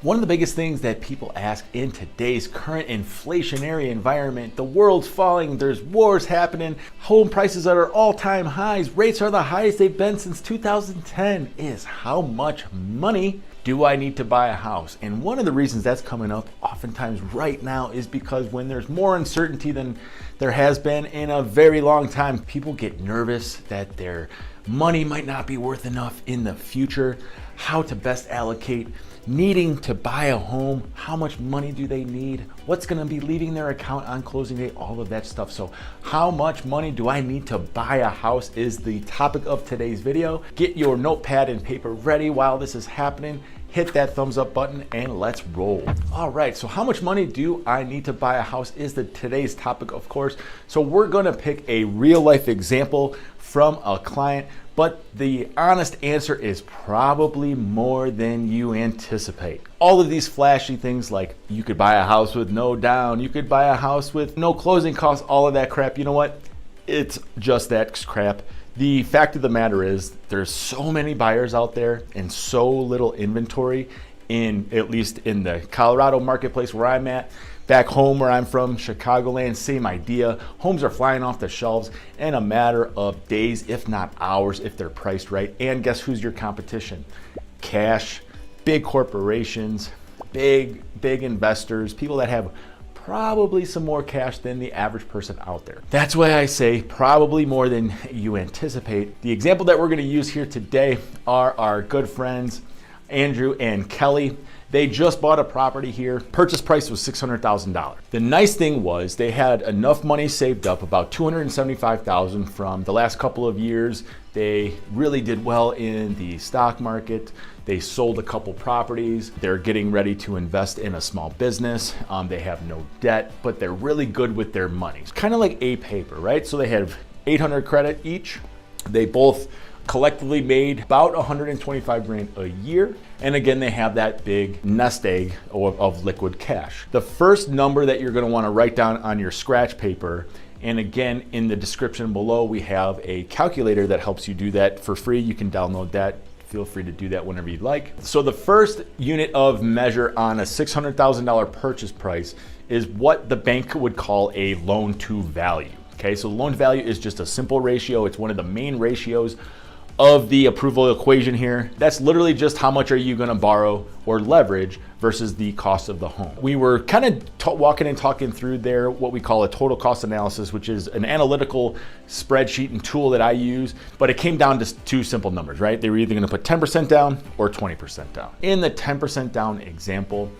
One of the biggest things that people ask in today's current inflationary environment, the world's falling, there's wars happening, home prices are at all-time highs, rates are the highest they've been since 2010, is how much money do I need to buy a house? And one of the reasons that's coming up oftentimes right now is because when there's more uncertainty than there has been in a very long time, people get nervous that their money might not be worth enough in the future, how to best allocate needing to buy a home, how much money do they need, what's gonna be leaving their account on closing day, all of that stuff. So how much money do I need to buy a house is the topic of today's video. Get your notepad and paper ready while this is happening. Hit that thumbs up button and let's roll. All right, so how much money do I need to buy a house is today's topic, of course. So we're gonna pick a real life example from a client, but the honest answer is probably more than you anticipate. All of these flashy things like you could buy a house with no down, you could buy a house with no closing costs, all of that crap, you know what? It's just that crap. The fact of the matter is there's so many buyers out there and so little inventory at least in the Colorado marketplace where I'm at. Back home where I'm from, Chicagoland, same idea. Homes are flying off the shelves in a matter of days, if not hours, if they're priced right. And guess who's your competition? Cash, big corporations, big investors, people that have probably some more cash than the average person out there. That's why I say probably more than you anticipate. The example that we're gonna use here today are our good friends, Andrew and Kelly. They just bought a property here. Purchase price was $600,000. The nice thing was they had enough money saved up, about $275,000 from the last couple of years. They really did well in the stock market. They sold a couple properties. They're getting ready to invest in a small business. They have no debt, but they're really good with their money. It's kind of like a paper, right? So they have 800 credit each. They both collectively made about 125 grand a year. And again, they have that big nest egg of liquid cash. The first number that you're gonna wanna write down on your scratch paper, and again, in the description below, we have a calculator that helps you do that for free. You can download that. Feel free to do that whenever you'd like. So the first unit of measure on a $600,000 purchase price is what the bank would call a loan to value. Okay, so loan to value is just a simple ratio. It's one of the main ratios of the approval equation here. That's literally just how much are you gonna borrow or leverage versus the cost of the home. We were kind of walking and talking through there what we call a total cost analysis, which is an analytical spreadsheet and tool that I use, but it came down to two simple numbers, right? They were either gonna put 10% down or 20% down. In the 10% down example,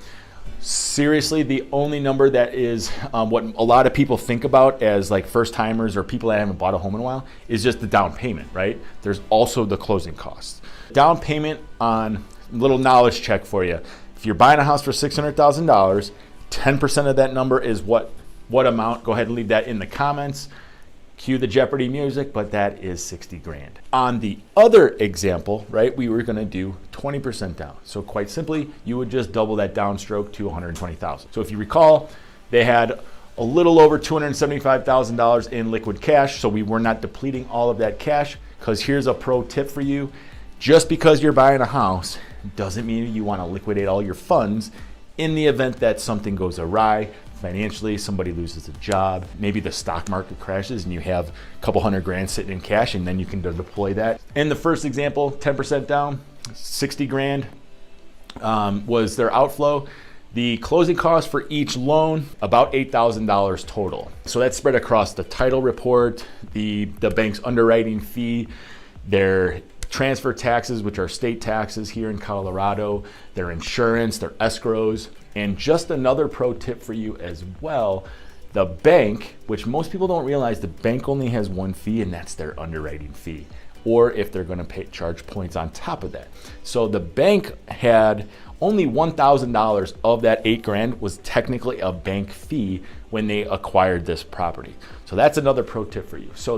seriously, the only number that is what a lot of people think about as like first timers or people that haven't bought a home in a while is just the down payment, right? There's also the closing costs. Down payment on, little knowledge check for you. If you're buying a house for $600,000, 10% of that number is what amount? Go ahead and leave that in the comments. Cue the Jeopardy music, but that is 60 grand. On the other example, right, we were gonna do 20% down. So quite simply, you would just double that downstroke to 120,000. So if you recall, they had a little over $275,000 in liquid cash, so we were not depleting all of that cash, because here's a pro tip for you. Just because you're buying a house doesn't mean you wanna liquidate all your funds in the event that something goes awry. Financially, somebody loses a job, maybe the stock market crashes and you have a couple hundred grand sitting in cash and then you can deploy that. In the first example, 10% down, 60 grand was their outflow. The closing cost for each loan, about $8,000 total. So that's spread across the title report, the bank's underwriting fee, their transfer taxes, which are state taxes here in Colorado, their insurance, their escrows. And just another pro tip for you as well, the bank, which most people don't realize, the bank only has one fee and that's their underwriting fee, or if they're gonna charge points on top of that. So the bank had only $1,000 of that 8 grand was technically a bank fee when they acquired this property. So that's another pro tip for you. So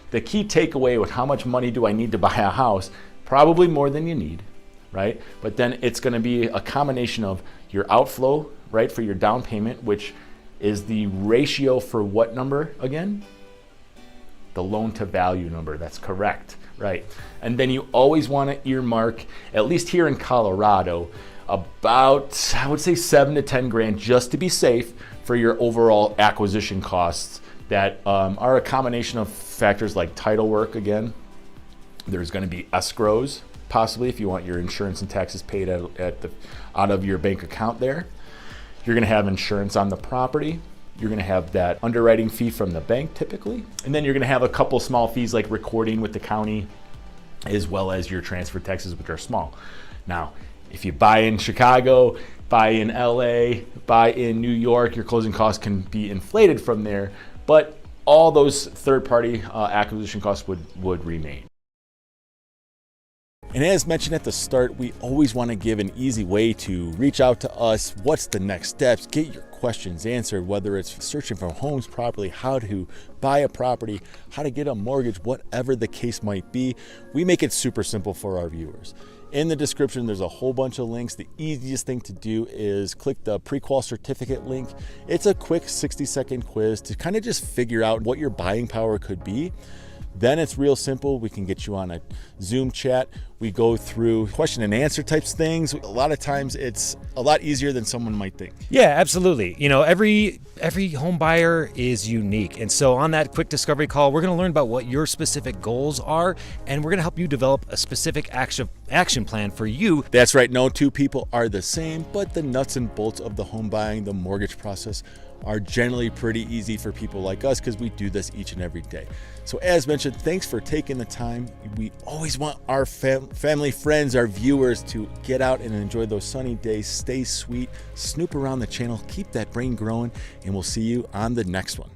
the key takeaway with how much money do I need to buy a house, probably more than you need, right? But then it's gonna be a combination of your outflow, right, for your down payment, which is the ratio for what number again? The loan to value number, that's correct, right? And then you always wanna earmark, at least here in Colorado, about, I would say 7 to 10 grand just to be safe for your overall acquisition costs that are a combination of factors like title work again. There's going to be escrows, possibly if you want your insurance and taxes paid out of your bank account there. You're going to have insurance on the property. You're going to have that underwriting fee from the bank typically. And then you're going to have a couple small fees like recording with the county, as well as your transfer taxes, which are small. Now, if you buy in Chicago, buy in LA, buy in New York, your closing costs can be inflated from there, but all those third-party acquisition costs would remain. And as mentioned at the start, we always want to give an easy way to reach out to us. What's the next steps? Get your questions answered, whether it's searching for homes properly, how to buy a property, how to get a mortgage, whatever the case might be. We make it super simple for our viewers. In the description, there's a whole bunch of links. The easiest thing to do is click the pre-qual certificate link. It's a quick 60-second quiz to kind of just figure out what your buying power could be. Then it's real simple. We can get you on a Zoom chat. We go through question and answer types things. A lot of times it's a lot easier than someone might think. Yeah, absolutely. You know, every home buyer is unique. And so on that quick discovery call, we're going to learn about what your specific goals are, and we're going to help you develop a specific action plan for you. That's right. No two people are the same, but the nuts and bolts of the home buying, the mortgage process are generally pretty easy for people like us because we do this each and every day. So as mentioned, thanks for taking the time. We always want our family, friends, our viewers to get out and enjoy those sunny days, stay sweet, snoop around the channel, keep that brain growing, and we'll see you on the next one.